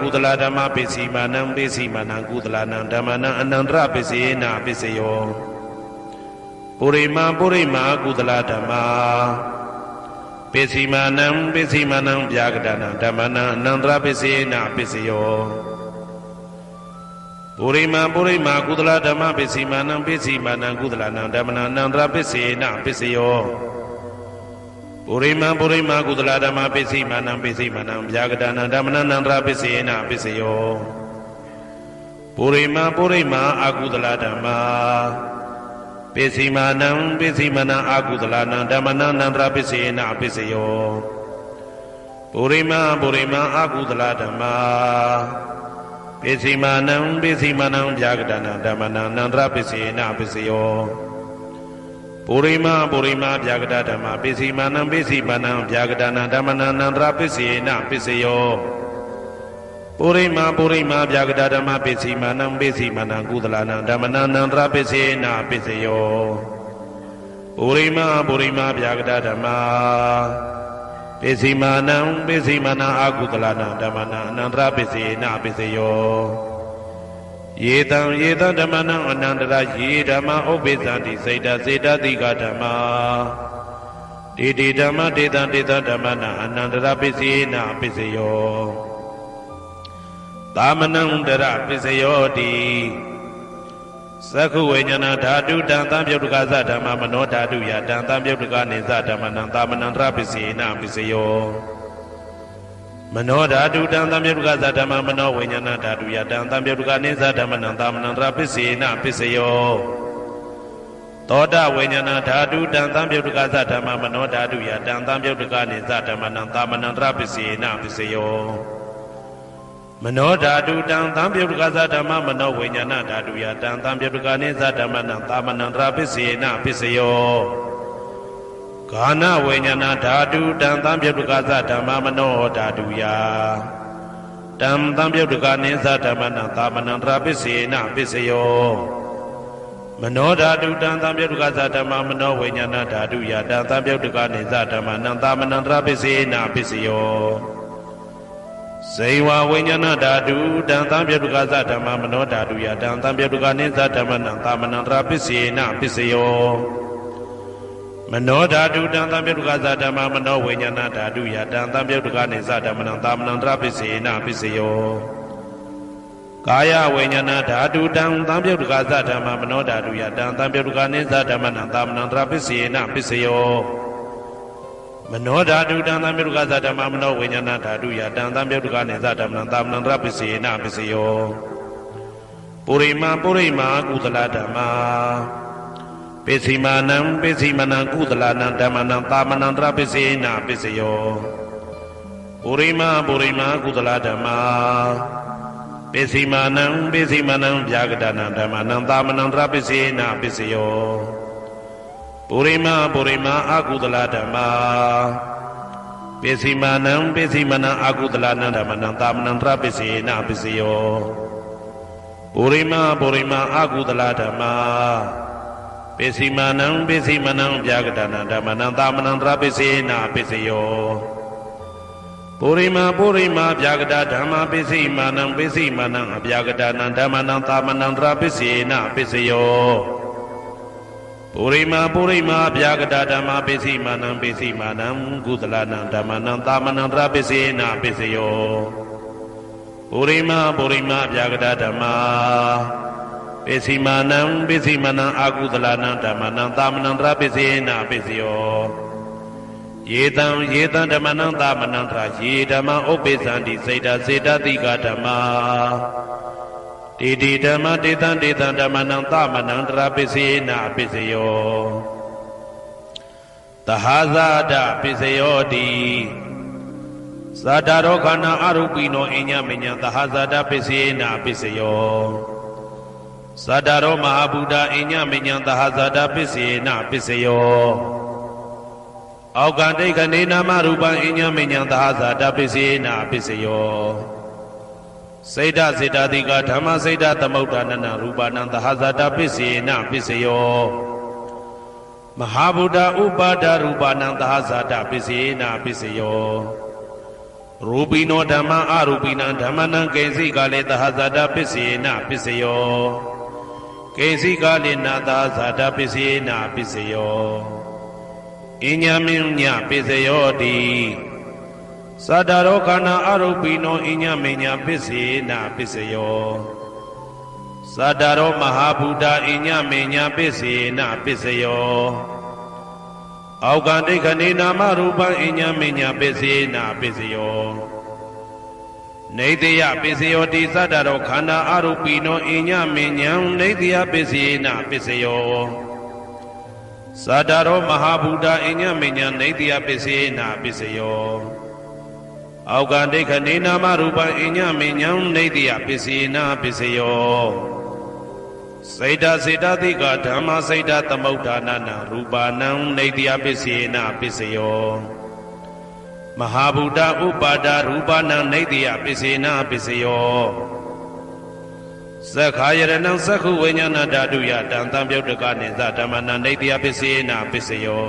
ကုသလဓမ္မပစ္စည်းမာနံပစ္စည်းမာနံကုသလနံဓမ္မနံအနန္တရပစ္စေနပစ္စယောပုရိမာကုသလဓမ္မပစ္စည်းမာနံပစ္စည်းမာနံဗျာကတနံဓမ္မနံအနန္တရပစ္စေနပစ္စယောပုရိမာကုသလဓမ္မပစ္စည်းမာနံပစ္စည်းမာနံကုသလနံဓမ္မနံအနန္တရပစ္စေနပစ္စယောပုရိမာကုသလဓမ္မပစ္စည်းမာနံပစ္စည်းမာနံဗျာကတနံဓမ္မနံအနန္တရပစ္စေနပစ္စယောပုရိမာအကုသလဓမ္မပစ္စည်းမာနံပစ္စည်းမာနံအကုသလနံဓမ္မနံအနန္တရပစ္စေနပစ္စယောပုရိမာအကုသလဓမ္မပစ္စည်းမာနံပစ္စည်းမာနံဗျာကတနံဓမ္မနံအနန္တရပစ္စေနပစ္စယောပုရိမာဗျာကတဓမ္မပစ္စည်းမာနံပစ္စည်းမာနံဗျာကတနံဓမ္မနံအနန္တရပစ္စေနပစ္စယောပုရိမာဗျာကတဓမ္မပစ္စည်းမာနံပစ္စည်းမာနံကုသလနံဓမ္မနံအနန္တရပစ္စေနပစ္စယောပုရိမာဗျာကတဓမ္မပစ္စည်းမာနံပစ္စည်းမာနံအကုသလနံဓမ္မနံအနန္တရပစ္စေနပစ္စယောယေတံဓမ္မနံအနန္တရာယေဓမ္မဥပ္ပိသံတိစေတတိကဓမ္မာတေဓမ္မတေတံဓမ္မနံအနန္တရာပစ္စေနပစ္စယောသာမနံတရပစ္စယောတိသက္ခုဝိညာဏဓာတုတံသံပြုတ်တကသဓမ္မမနောဓာတုယတံသံပြုတ်တကနိသဓမ္မနံသာမနံတရပစ္စေနပစ္စယောမနောဓာတုတံသံပြုတ်တကသဓမ္မမနောဝိညာဏဓာတုယတံသံပြုတ်တကနိသဓမ္မနံသာမနံတရပစ္စေနပစ္စယောသောတဝိညာဏဓာတုတံသံပြုတ်တကသဓမ္မမနောဓာတုယတံသံပြုတ်တကနိသဓမ္မနံသာမနံတရပစ္စေနပစ္စယောမနောဓာတုတံသံပြုတ်တကသဓမ္မမနောဝိညာဏဓာတုယတံသံပြုတ်တကနိသဓမ္မနံသာမနံတရပစ္စေနပစ္စယောကာနဝိညာဏဓာတုတံသံပြုတ်တကသဓမ္မမနောဓာတုယတံသံပြုတ်တကနိသဓမ္မနံသာမနံတရပစ္စေနပစ္စယောမနောဓာတုတံသံပြုတ်တကသဓမ္မမနောဝိညာဏဓာတုယတံသံပြုတ်တကနိသဓမ္မနံသာမနံတရပစ္စေနပစ္စယောဇေဝဝိညာဏဓာတုတံသံပြုတ်တကသဓမ္မမနောဓာတုယတံသံပြုတ်တကနိသဓမ္မနံသာမနံတရပစ္စေနပစ္စယောမနောဓာတုတံသံပြုတ်တကသဓမ္မမနောဝိညာဏဓာတုယတံသံပြုတ်တကနိသဓမ္မနံသာမနံတရပစ္စေနပစ္စယောကာယဝိညာဏဓာတုတံသံပြုတ်တကသဓမ္မမနောဓာတုယတံသံပြုတ်တကနိသဓမ္မနံသာမနံတရပစ္စေနပစ္စယောမနောဓာတုတံသံပြုတ်တကသဓမ္မမနောဝိညာဏဓာတုယတံသံပြုတ်တကနိသဓမ္မနံသာမနံတရပစ္စေနပစ္စယောပုရိမာကုသလဓမ္မာပစ္စည်းမာနံပစ္စည်းမာနံကုသလနံဓမ္မနံသာမနံတရပစ္စေနပစ္စယောပုရိမာကုသလဓမ္မာပစ္စည်းမာနံပစ္စည်းမာနံဗျာကတနံဓမ္မနံသာမနံတရပစ္စေနပစ္စယောပုရိမာအကုသလဓမ္မာပစ္စည်းမာနံပစ္စည်းမာနံအကုသလနံဓမ္မနံသာမနံတရပစ္စေနပစ္စယောပုရိမာအကုသလဓမ္မာပ ပိစီမာနံပိစီမနံဗျာကတနာဓမ္မနံသာမနံတရာပိစေနာပိစယောပုရိမာဗျာကတဓမ္မပိစီမာနံပိစီမနံအဗျာကတနာဓမ္မနံသာမနံတရာပိစေနာပိစယောပုရိမာဗျာကတဓမ္မပိစီမာနံပိစီမာနံကုသလနံဓမ္မနံသာမနံတရာပိစေနာပိစယောပုရိမာဗျာကတဓမ္မပိစီမာနံအာကုသလနံဓမ္မနံသာမနံတရာပိစေနာပိစယောယေတံဓမ္မနံသာမနံတရာယေဓမ္မဥပ္ပိသန္တိစေတတိကဓမ္မတေဓမ္မတေတံဓမ္မနံသာမနံတရာပိစေနာပိစယောသဟဇာတပိစယောတိဇာတာရောခန္ဓာအရူပိနောအညမညံသဟဇာတပိစေနာပိစယောဇာတာရောမဟာဗုဒ္ဓအညမညံသဟဇာတပိစေနာပိစယောအောက်ကတိတ်ကနေနာမရူပံအညမညံသဟဇာတပိစေနာပိစယောစေတစေတတိကဓမ္မစေတသမုဋ္ဌာနနရူပနံသဟဇာတပိစေနာပိစယောမဟာဗုဒ္ဓဥပါဒရူပနံသဟဇာတပိစေနာပိစယောရူပိနောဓမ္မအရူပိနံဓမ္မနံကေစီကလေသဟဇာတပိစေနာပိစယောကေစီကလေနာသဟဇာတပိစေနာပိစယောအညမညပိစယောတိသတ္တရောခန္ဓာအရူပိနောအညမညပိစေနာပိစယောသတ္တရောမဟာဗုဒ္ဓအညမညပိစေနာပိစယောအောက်ကတိခဏေနာမရူပံအညမညပိစေနာပိစယောနေတယပိစယောတိသတ္တရောခန္ဓာအရူပိနောအညမညံနေတယပိစေနာပိစယောသတ္တရောမဟာဗုဒ္ဓအညမညံနေတယပိစေနာပိစယောအောက်ကတိခဏေနာမရူပံအညမညံနေတယပိစေနာပိစယောစေတတိကဓမ္မစေတသမုဋ္ဌာနနာရူပနံနေတယပိစေနာပိစယောမဟာဗုဒ္ဓဥပါဒရူပနံနေတယပိစေနာပိစယောသက္ခာယရဏံသက္ခုဝိညာဏဓာတုယတံတံပြုတ်တကနိသဓမ္မနံနေတယပိစေနာပိစယော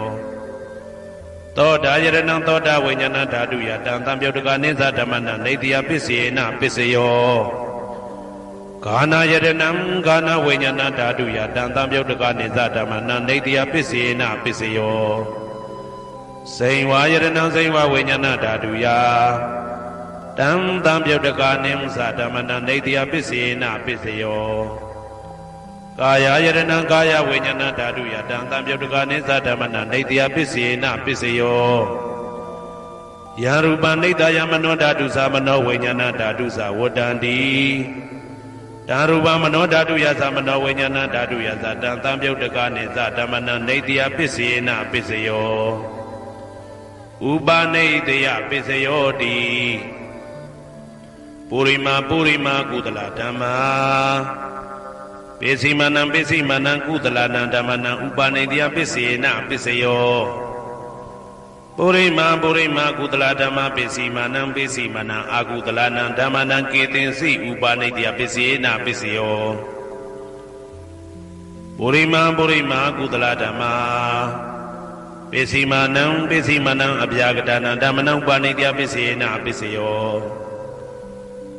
သောတာယရဏံသောတာဝိညာဏဓာတုယတံတံပြုတ်တကနိသဓမ္မနံနေတယပိစေနာပိစယောဂာနာယရဏံဂာနာဝိညာဏဓာတုယတံတံပြုတ်တကနိသဓမ္မနံနေတယပိစေနာပိစယောစိန်ဝါယရဏံစိန်ဝါဝိညာဏဓာတုယတံတံပြုတ်တကနိသဓမ္မနံနေတယပိစေနာပိစယောကာယယရဏံကာယဝိညာဏဓာတုယတံတံပြုတ်တကနိသဓမ္မနံနေတယပိစေနာပိစယောယရူပနိတယမနောဓာတုသမနောဝိညာဏဓာတုသဝတ္တန္တိတံရူပမနောဓာတုယသမနောဝိညာဏဓာတုယသတံတံပြုတ်တကနိသဓမ္မနံနေတယပိစေနာပိစယောဥပနိတယပိစယောတိပုရိမာကုသလဓမ္မာပိစီမနံကုသလနံဓမ္မနံဥပနိတယပိစေနာပိစယောပုရိမာကုသလဓမ္မပိစီမနံအာကုသလနံဓမ္မနံကေတင်စီဥပနိတယပိစေနာပိစယောပုရိမာကုသလဓမ္မာပိစီမနံအဗျာကတနံဓမ္မနံဥပနိတယပိစေနာပိစယော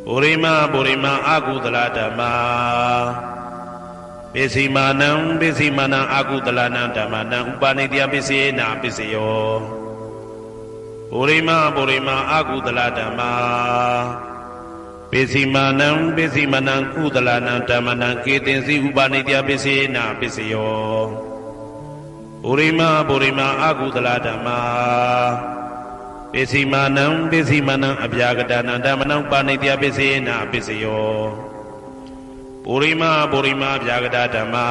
ပုရိမာအာကုသလဓမ္မာပိစီမနံအာကုသလနံဓမ္မနံဥပနိတယပိစေနာပိစယောပုရိမာအာကုသလဓမ္မာပိစီမနံကုသလနံဓမ္မနံကေတင်စီဥပနိတယပိစေနာပိစယောပုရိမာအာကုသလဓမ္မာပိစီမနံအဗျာကတနံဓမ္မနံဥပနိတယပိစေနာပိစယောပုရိမာဗျာကတဓမ္မာ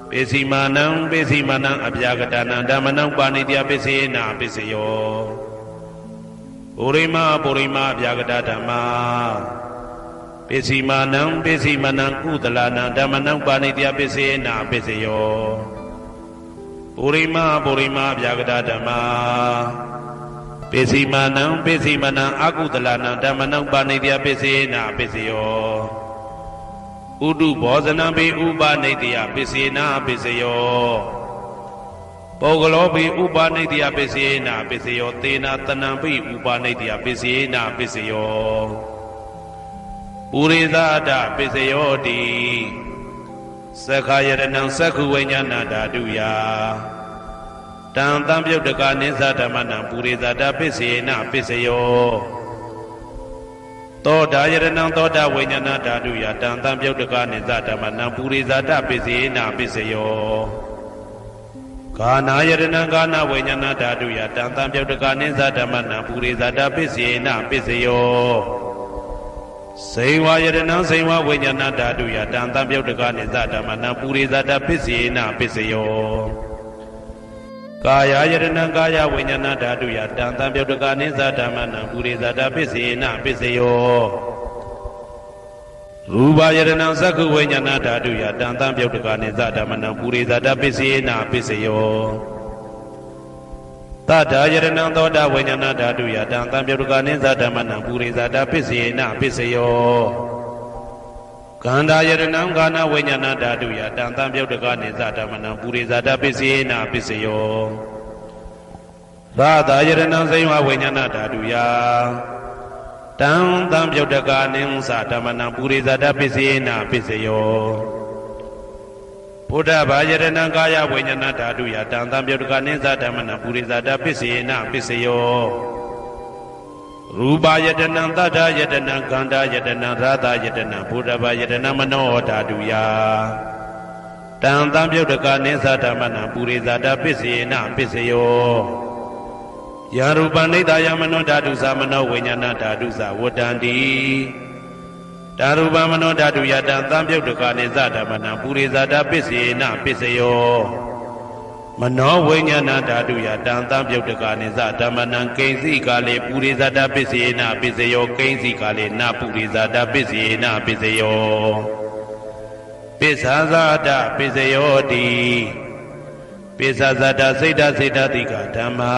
ပိစီမနံအဗျာကတနံဓမ္မနံဥပနိတယပိစေနာပိစယောပုရိမာဗျာကတဓမ္မာပိစီမနံကုသလနံဓမ္မနံဥပနိတယပိစေနာပိစယောပုရိမာဗျာကတဓမ္မာပိစီမနံအာကုသလနံဓမ္မနံဥပနိတယပိစေနာပိစယော ဥဒုဘောဇနံပိဥပနိတ္တယပစ္စေနာပစ္စယောပုဂ္ဂလောပိဥပနိတ္တယပစ္စေနာပစ္စယောသေနာတဏံပိဥပနိတ္တယပစ္စေနာပစ္စယောပုရိသဒပစ္စယောတိသက္ခာယရဏံသက္ခုဝိညာဏဓာတုယတံတံပြုတ်တကနိသဓမ္မနံပုရိသဒပစ္စေနာပစ္စယောသောတာယရဏံသောတာဝိညာဏဓာတုယတံတံပြုတ်တကနိသဓမ္မနံပုရိသဒပစ္စေနာပစ္စယောကာနာယရဏံကာနာဝိညာဏဓာတုယတံတံပြုတ်တကနိသဓမ္မနံပုရိသဒပစ္စေနာပစ္စယောစေဝယရဏံစေဝဝိညာဏဓာတုယတံတံပြုတ်တကနိသဓမ္မနံပုရိသဒပစ္စေနာပစ္စယောကာယယရဏံကာယဝိညာဏဓာတုယတံတံပြုတ်တကနိသဓမ္မနံပုရိသဒပစ္စေနာပစ္စယောရူပယရဏံသက္ခုဝိညာဏဓာတုယတံတံပြုတ်တကနိသဓမ္မနံပုရိသဒပစ္စေနာပစ္စယောသတ္တယရဏံသောတာဝိညာဏဓာတုယတံတံပြုတ်တကနိသဓမ္မနံပုရိသဒပစ္စေနာပစ္စယောကန္တာယရဏံကာနဝိညာဏဓာတုယတံတံပြုတ်တကနိသဓမ္မနံပုရိသဒပစ္စေနာပစ္စယောရာသယရဏံစေဝဝိညာဏဓာတုယတံတံပြုတ်တကနိသဓမ္မနံပုရိသဒပစ္စေနာပစ္စယောဘုဒ္ဓဘာယရဏံကာယဝိညာဏဓာတုယတံတံပြုတ်တကနိသဓမ္မနံပုရိသဒပစ္စေနာပစ္စယောရူပယတနံသတ္တယတနံခန္ဓာယတနံရာသယတနံဘုဒ္ဓဘာယတနံမနောဓာတုယတံတံပြုတ်တကနိသဓမ္မနံပုရိသဒပစ္စေနာပစ္စယောယရူပနိဒာယမနောဓာတုသမနောဝိညာဏဓာတုသဝတ္တန္တိဓာရူပမနောဓာတုယတံတံပြုတ်တကနိသဓမ္မနံပုရိသဒပစ္စေနာပစ္စယောမနောဝိညာဏဓာတုယတံတံပြုတ်တကနိသဓမ္မနံကိဉ္စီကာလေပုရိသဒပစ္စေနာပစ္စယောကိဉ္စီကာလေနပုရိသဒပစ္စေနာပစ္စယောပစ္ဆာဇာတပစ္စယောတိပစ္ဆာဇာတစိတ်တစေတသိကဓမ္မာ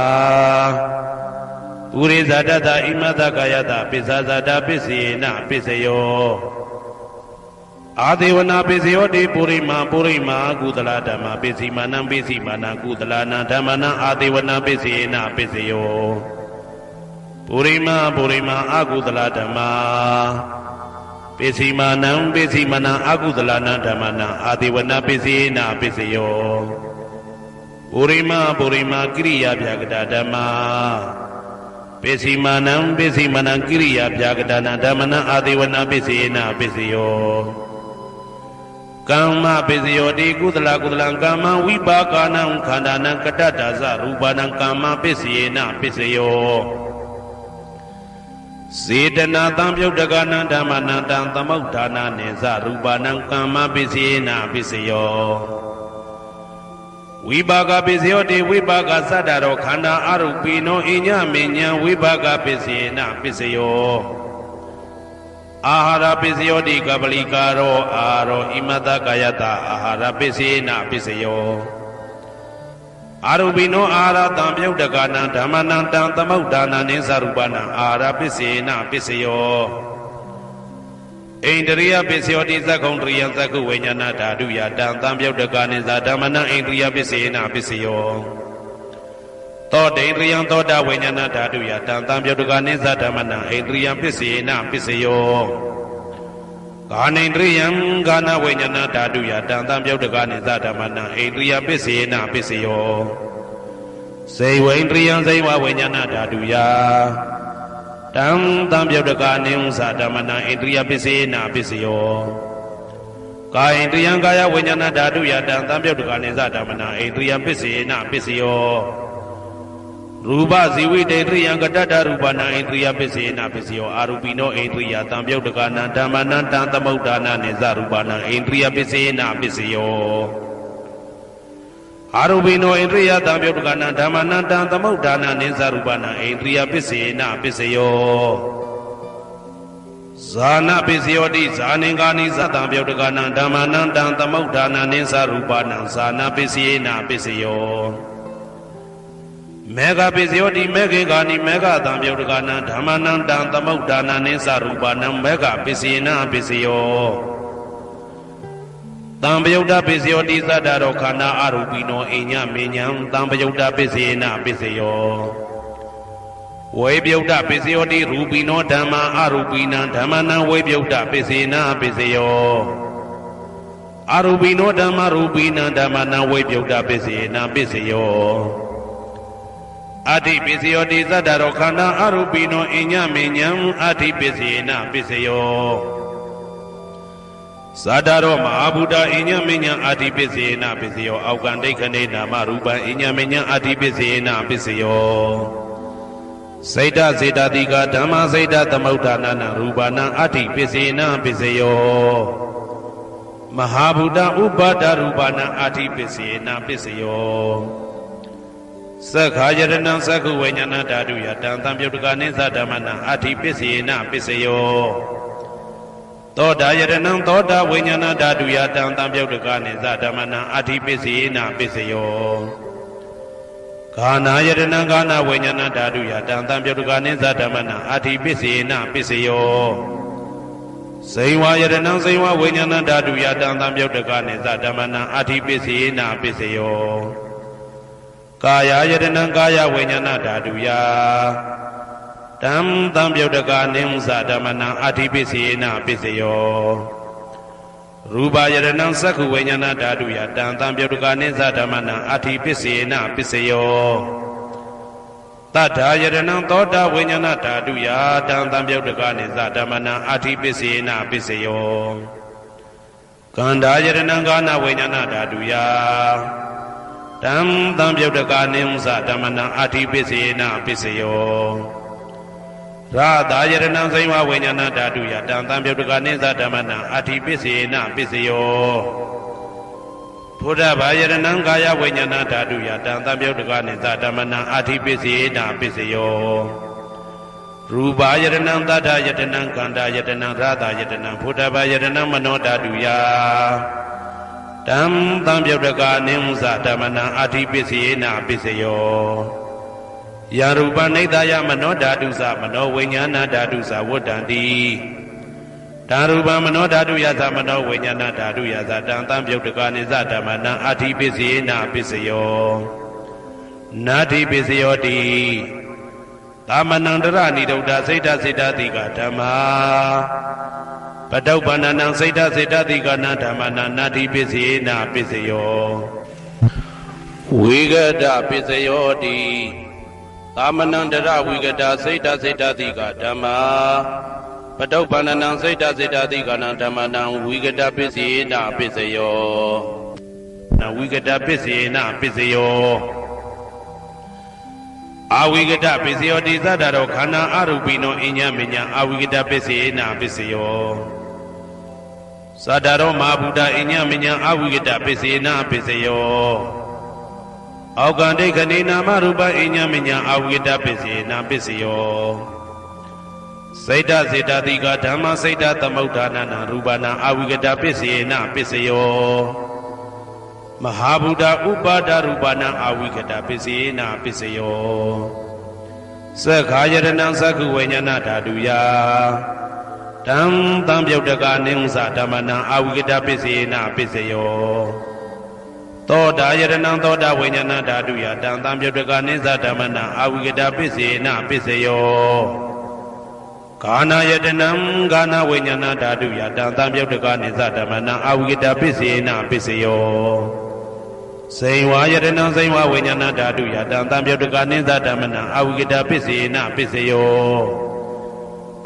ပုရိသဒတဣမတကာယတပစ္ဆာဇာတပစ္စေနာပစ္စယောအာဒေဝနာပစ္စယောတိပုရိမာကုသလဓမ္မပစ္စည်းမာနံပစ္စည်းမာနကုသလနာဓမ္မနံအာဒေဝနာပစ္စေနာပစ္စယောပုရိမာအကုသလဓမ္မပစ္စည်းမာနံပစ္စည်းမာနအကုသလနာဓမ္မနံအာဒေဝနာပစ္စေနာပစ္စယောပုရိမာကိရိယာဗျာကတဓမ္မပစ္စည်းမာနံကိရိယာဗျာကတနာဓမ္မနံအာဒေဝနာပစ္စေနာပစ္စယောကမ္မပစ္စယောတိကုသလကမ္မဝိပါကနံခန္ဓာနံကတ္တဒါဇရူပနံကမ္မပစ္စေနာပစ္စယောစေတနာတံပြုတ်တကနံဓမ္မနံတံသမုဋ္ဌာနာနေဇရူပနံကမ္မပစ္စေနာပစ္စယောဝိပါကပစ္စယောတိဝိပါကသတ္တရောခန္ဓာအရုပိနောအညမဉ္ဇံဝိပါကပစ္စေနာပစ္စယောအာဟာရပစ္စယောတိကပလိကာရောအာရောဣမတကာယတအာဟာရပစ္စေနာပစ္စယောအာရုပိနောအာဟာရတံပြုတ်တကနံဓမ္မနံတံသမုဋ္ဌာနာနိသရူပနံအာဟာရပစ္စေနာပစ္စယောဣန္ဒရိယပစ္စယောတိသက္ကုံတရိယသက္ကုဝိညာဏဓာတုယတံတံပြုတ်တကနိသဓမ္မနံဣန္ဒရိယပစ္စေနာပစ္စယောသောတေန္ဒရိယသောတာဝိညာဏဓာတုယတံတံပြုတ်တကနိသဓမ္မနံဣန္ဒရိယပစ္စေနာပစ္စယောကာနိန္ဒရိယကာနဝိညာဏဓာတုယတံတံပြုတ်တကနိသဓမ္မနံဣန္ဒရိယပစ္စေနာပစ္စယောစေဝိန္ဒရိယစေဝဝိညာဏဓာတုယတံတံပြုတ်တကနိသဓမ္မနံဣန္ဒရိယပစ္စေနာပစ္စယောကာယန္တယံကာယဝိညာဏဓာတုယတံတံပြုတ်တကနိသဓမ္မနံဣန္ဒရိယပစ္စေနာပစ္စယောရူပဇီဝိတေတရိယံကတ္တရူပနံဣန္ဒရိယပစ္စေနာပစ္စယောအာရူပိနောဣန္ဒရိယတံပြုတ်တကနံဓမ္မနံတံသမုဋ္ဌာနာနိသရူပနံဣန္ဒရိယပစ္စေနာပစ္စယောအာရူပိနောဣန္ဒရိယတံပြုတ်တကနံဓမ္မနံတံသမုဋ္ဌာနာနိသရူပနံဣန္ဒရိယပစ္စေနာပစ္စယောဇာနပစ္စယောတိဇာနင်္ဂာနိသတံပြုတ်တကနံဓမ္မနံတံသမုဋ္ဌာနာနိသရူပနံဇာနပစ္စေနာပစ္စယောမေဃပစ္စယောတိမေခေကာနိမေဃတံပြုတ်တကနံဓမ္မနံတံသမုဋ္ဌာနာနိသရူပနံမေဃပစ္စေနာပစ္စယော တံပယုတ်တပစ္စယောတိသတ္တရောခန္ဓာအရူပိနောအိညမေညံတံပယုတ်တပစ္စယေနပစ္စယောဝေပယုတ်တပစ္စယောတိရူပိနောဓမ္မာအရူပိနံဓမ္မနံဝေပယုတ်တပစ္စယေနပစ္စယောအရူပိနောဓမ္မာရူပိနံဓမ္မနံဝေပယုတ်တပစ္စယေနပစ္စယောအတ္တိပစ္စယောတိသတ္တရောခန္ဓာအရူပိနောအိညမေညံအတ္တိပစ္စယေနပစ္စယောသတ္တရောမဟာဗုဒ္ဓအိညမေညံအတ္တိပစ္စယေနပစ္စယောအောက်ကံဒိဋ္ဌနေနာမရူပံအိညမေညံအတ္တိပစ္စယေနပစ္စယောစိတ်တစေတတိကဓမ္မစိတ်တသမုဋ္ဌာနာနရူပနာအတ္တိပစ္စယေနပစ္စယောမဟာဗုဒ္ဓဥပါဒရူပနာအတ္တိပစ္စယေနပစ္စယောသက္ခာယတနံသက္ခုဝိညာဏဓာတုယတံသံပြုတ်တကနိသဓမ္မနံအတ္တိပစ္စယေနပစ္စယောသောတာယတနံသောတာဝိညာဏဓာတုယတံသံပြုတ်တကနိသဓမ္မနံအတ္တိပစ္စယေနပစ္စယောဂာနာယတနံဂာနာဝိညာဏဓာတုယတံသံပြုတ်တကနိသဓမ္မနံအတ္တိပစ္စယေနပစ္စယောဇိဝယတနံဇိဝဝိညာဏဓာတုယတံသံပြုတ်တကနိသဓမ္မနံအတ္တိပစ္စယေနပစ္စယောကာယယတနံကာယဝိညာဏဓာတုယတံသံပြုတ်တကနိသဓမ္မနံအတ္တိပစ္စယေနပစ္စယောရူပယတနံသက္ခုဝိညာဏဓာတုယတံသံပြုတ်တကနိသဓမ္မနံအတ္တိပစ္စယေနပစ္စယောတတ္ထာယတနံသောတာဝိညာဏဓာတုယတံသံပြုတ်တကနိသဓမ္မနံအတ္တိပစ္စယေနပစ္စယောကန္ဓာယတနံကာနဝိညာဏဓာတုယတံသံပြုတ်တကနိသဓမ္မနံအတ္တိပစ္စယေနပစ္စယောရာသာယတနံဇိဝဝိညာဏဓာတုယတံသံပြုတ်တကနိသဓမ္မနံအတ္တိပစ္စယေနပစ္စယောဘုဒ္ဓဘာယတနံကာယဝိညာဏဓာတုယတံသံပြုတ်တကနိသဓမ္မနံအတ္တိပစ္စယေနပစ္စယောရူပယတနံသတ္တယတနံကန္တာယတနံရာသာယတနံဘုဒ္ဓဘာယတနံမနောဓာတုယတံသံပြုတ်တကနိသဓမ္မနံအတ္တိပစ္စယေနပစ္စယောယရူပနိဒာယမနောဓာတုသမနောဝိညာဏဓာတုသဝတ္တံတိဓာရူပမနောဓာတုယသမနောဝိညာဏဓာတုယသတံသံပြုတ်တကနိသဓမ္မနံအတ္တိပစ္စယေနပစ္စယောနာတိပစ္စယောတိသမနံတရဏိဒုဒ္ဓစိတ်တစေတတိကဓမ္မာပတုပ္ပန္နနံစိတ်တစေတတိကနဓမ္မနံနာတိပစ္စယေနပစ္စယောဝိဂဒပစ္စယောတိသမနံတရဝိကတာစိတ်တစေတတိကဓမ္မာပတုပ္ပန္နနံစိတ်တစေတတိကနံဓမ္မနံဝိကတပစ္စယေနပစ္စယောနဝိကတပစ္စယေနပစ္စယောအဝိကတပစ္စယောတိသတ္တရောခန္ဓာအရူပိနောအိညမေညအဝိကတပစ္စယေနပစ္စယောသတ္တရောမဟာဗုဒ္ဓအိညမေညအဝိကတပစ္စယေနပစ္စယောအောက်ကံဒိဋ္ဌနေနာမရူပအိညာမညာအဝိကတပစ္စယေနပစ္စယောစိတ်တစေတတိကဓမ္မစိတ်တသမုဋ္ဌာနာနာရူပနာအဝိကတပစ္စယေနပစ္စယောမဟာဗုဒ္ဓဥပါဒရူပနာအဝိကတပစ္စယေနပစ္စယောသက္ခာယတနံသက္ခုဝိညာဏဓာတုယတံသံပြုတ်တကနိသဓမ္မနံအဝိကတပစ္စယေနပစ္စယောသောတာယတနံသောတာဝိညာဏဓာတုယတံသံပြုတ်တကနိသဓမ္မနံအဝိကတပစ္စယေနပစ္စယောဂာနာယတနံဂာနာဝိညာဏဓာတုယတံသံပြုတ်တကနိသဓမ္မနံအဝိကတပစ္စယေနပစ္စယောဇိဝယတနံဇိဝဝိညာဏဓာတုယတံသံပြုတ်တကနိသဓမ္မနံအဝိကတပစ္စယေနပစ္စယော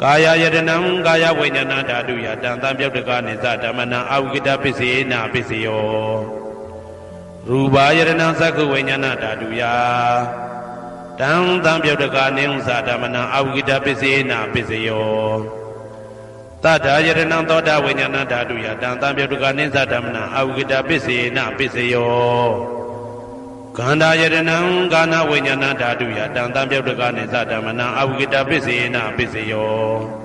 ကာယယတနံကာယဝိညာဏဓာတုယတံသံပြုတ်တကနိသဓမ္မနံအဝိကတပစ္စယေနပစ္စယောရူပယတနံသက္ခုဝိညာဏဓာတုယတံသံပြုတ်တကနိသဓမ္မနံအဝိကတပစ္စယေနပစ္စယောတတ္ထာယတနံသောတာဝိညာဏဓာတုယတံသံပြုတ်တကနိသဓမ္မနံအဝိကတပစ္စယေနပစ္စယောခန္ဓာယတနံကာနဝိညာဏဓာတုယတံသံပြုတ်တကနိသဓမ္မနံအဝိကတပစ္စယေနပစ္စယော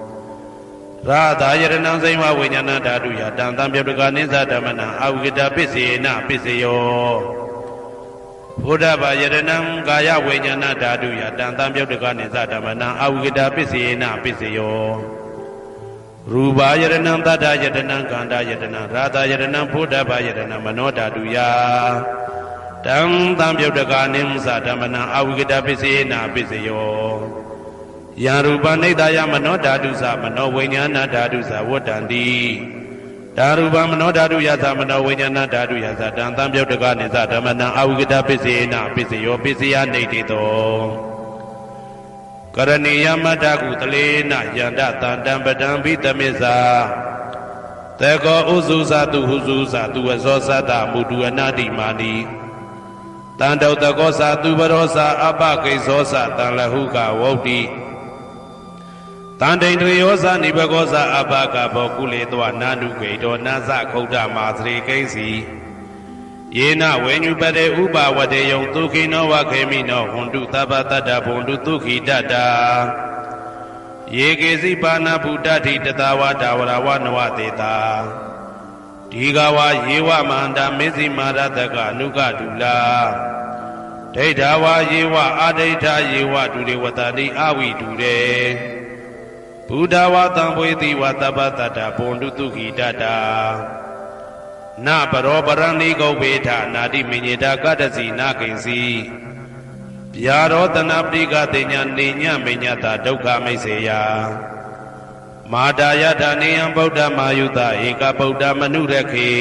ရာသာယတနံဇိဝဝိညာဏဓာတုယတံသံပြုတ်တကနိသဓမ္မနံအဝိကတပစ္စယေနပစ္စယောဘုဒ္ဓဘာယတနံကာယဝိညာဏဓာတုယတံသံပြုတ်တကနိသဓမ္မနံအဝိကတပစ္စယေနပစ္စယောရ ရူပယတနံတတ္တယတနံခန္ဓာယတနံရာသယတနံဘုဒ္ဓဘာယတနံမနောဓာတုယတံသံပြုတ်တကာနိမသဓမ္မနံအဝိကတပစ္စေနာပစ္စယောယံရူပနိဒာယမနောဓာတုသမနောဝိညာဏဓာတုသဝတ္တန္တိဓာရူပမနောဓာတုယသမနောဝိညာဏဓာတုယသတံသံပြုတ်တကာနိသဓမ္မနံအဝိကတပစ္စေနာပစ္စယောပစ္စယနေတိတောကရဏီယမတ္တကုတလေနယန္တတံတံပတံဘိတမေဇာတေကောဥစုဇတုဟုစုဇတုဝဇောသတ္တမုတုအနာတိမာနိတံတောတကောသသူပရောသအပကိဇောသတံလဟုကဝုတ်တိတံတိန်တယောသနိဘကောသအပကဘောကုလေတောနာနုကေတောနာသခုဒ္ဓမာသရေကိဉ္စီယေနဝေညုပတေဥပဝတေယံဒုခိနောဝခေမိနောဟွန္တုသဗ္ဗတတ္တဘုံတုဒုခိတတ္တာယေကေစီပါဏဗုဒ္ဓတိတတဝဒါဝရဝနဝတေတာဒီဃဝယေဝမန္တမေဇိမာရတကအနုကဒုလာဒိဋ္ဌဝယေဝအာဒိဋ္ဌယေဝဒုရေဝတတိအဝိဒုရေဘုဒ္ဓဝသံဘွေတိဝသဗ္ဗတတ္တဘုံတုဒုခိတတ္တာနပရောပရဏိကုဗ္ဗေထနာတိမညေတာကတ္တစီနာကိဉ္စီဗျာရောတနာပရိကတိညာနေညမေညတာဒုက္ခမိတ်စေယမာတာယထာနေယံဗုဒ္ဓမာယုတဧကဗုဒ္ဓမနုရခေ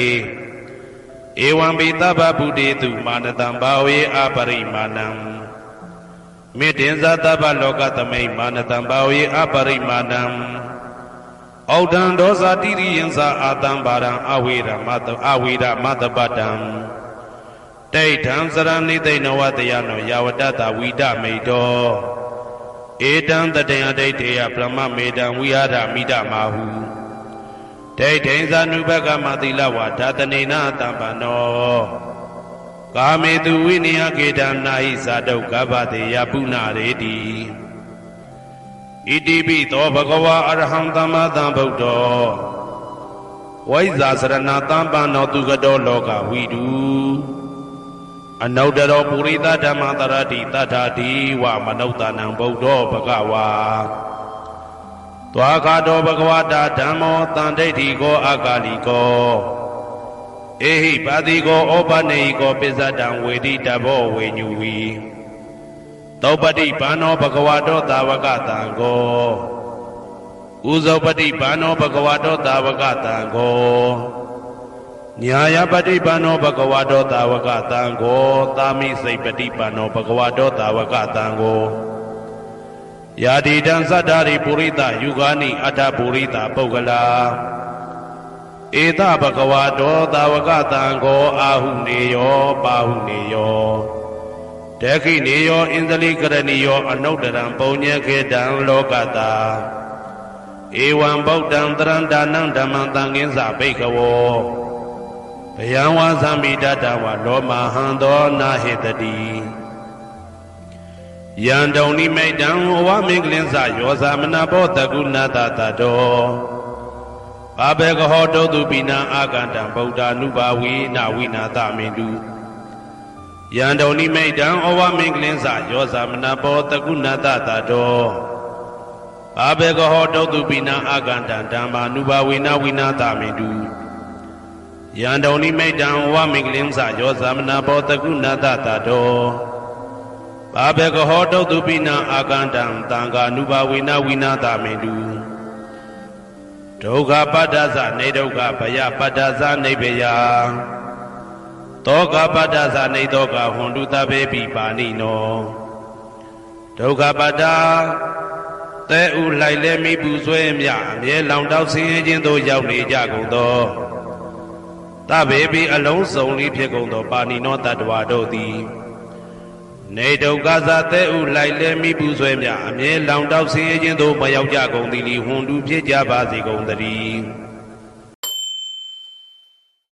ဧဝံပိသဗ္ဗဗုတေတုမာနတံဘာဝေအပရိမာဏံမေတ္တင်ဇသဗ္ဗလောကသမိမာနတံဘာဝေအပရိမာဏံဩဒံဒောဇာတိရိယံသာအာတံဘာရံအဝေရမတပတံဒိဋ္ဌံစရဏိသိဏဝတယနောယာဝတ္တဝိဒမိတောဧတံတတေယဒိဋ္ဌေယပရမမေတံဝိဟာရမိဒမာဟုဒိဋ္ဌိဇာနုဘကမသီလဝါဓာတနေနတံပနောကာမေတုဝိနိယကေတံနာဟိဇာတုကဗ္ဗတေယပုဏ္ဏရေတိဣတိပိသောဘဂဝါအရဟံသမ္မာသမ္ဗုဒ္ဓောဝိဇာစရဏတံပန္နောသူကတောလောကဝိတုအနုတ္တရောပုရိသဓမ္မတရတိတထာတိဝမနုဿာနံဗုဒ္ဓောဘဂဝါသွားခါတောဘဂဝတာဓမ္မောတန်ဒိဋ္ဌိကောအကာလိကောဧဟိပါတိကောဩပနေဟိကောပိစ္ဆတံဝေတိတဘောဝေညူဝီသောပတိဘာနောဘဂဝတောသာဝကတံကောဥဇောပတိဘာနောဘဂဝတောသာဝကတံကောညာယပတိဘာနောဘဂဝတောသာဝကတံကောသာမိစိတ်ပတိဘာနောဘဂဝတောသာဝကတံကောယာတိတံသတ္တာရိပုရိသယုဂာနိအတ္ထပုရိသပုဂ္ဂလာဧတဘဂဝတောသာဝကတံကောအာဟုနေယောပါဟုနေယောဒခိနေယောဣန္ဒလိကရဏီယောအနုတ္တရံပုံညခေတံလောကတာဧဝံဗုဒ္ဓံတရံဒါနံဓမ္မံသံဃင်းစဘိက္ခဝောဘယံဝါသမိတတဝလောမဟံသောနာဟေတတိယံတုံနိမိတံဝမင်္ဂလင်းစယောဇာမနဘောတကုဏတတတောဘာဘေကဟောတုတုပိနံအာကန္တံဗုဒ္ဓ ानु ဘာဝေနဝိနာသမေတုယံတုံနိမိတံဩဝမင်္ဂလင်းစယောဇာမနဘောတကုဏတတတောဘာဘေကဟောတုတုပိနံအာကန္တံဓမ္မာ ानु ဘာဝေနဝိနာသမေတုယံတုံနိမိတံဩဝမင်္ဂလင်းစယောဇာမနဘောတကုဏတတတောဘာဘေကဟောတုတုပိနံအာကန္တံသံဃာ ानु ဘာဝေနဝိနာသမေတုဒုက္ခပတ္တသနေဒုက္ခဘယပတ္တသနေဘယတောကပတ္တသနေတောကဟွန်တုတဘေပိပါဏိနောဒုက္ခပတ္တသဲဥလိုက်လဲမိပူဆွဲမြအမြဲလောင်တောက်ဆင်းရဲခြင်းသို့ရောက်နေကြကုန်သောတဘေပိအလုံးစုံလေးဖြစ်ကုန်သောပါဏိနောတတ္တဝါတို့သည်နေဒုက္ခသသဲဥလိုက်လဲမိပူဆွဲမြအမြဲလောင်တောက်ဆင်းရဲခြင်းသို့မရောက်ကြကုန်သည်လီဟွန်တုဖြစ်ကြပါစေကုန်သတည်း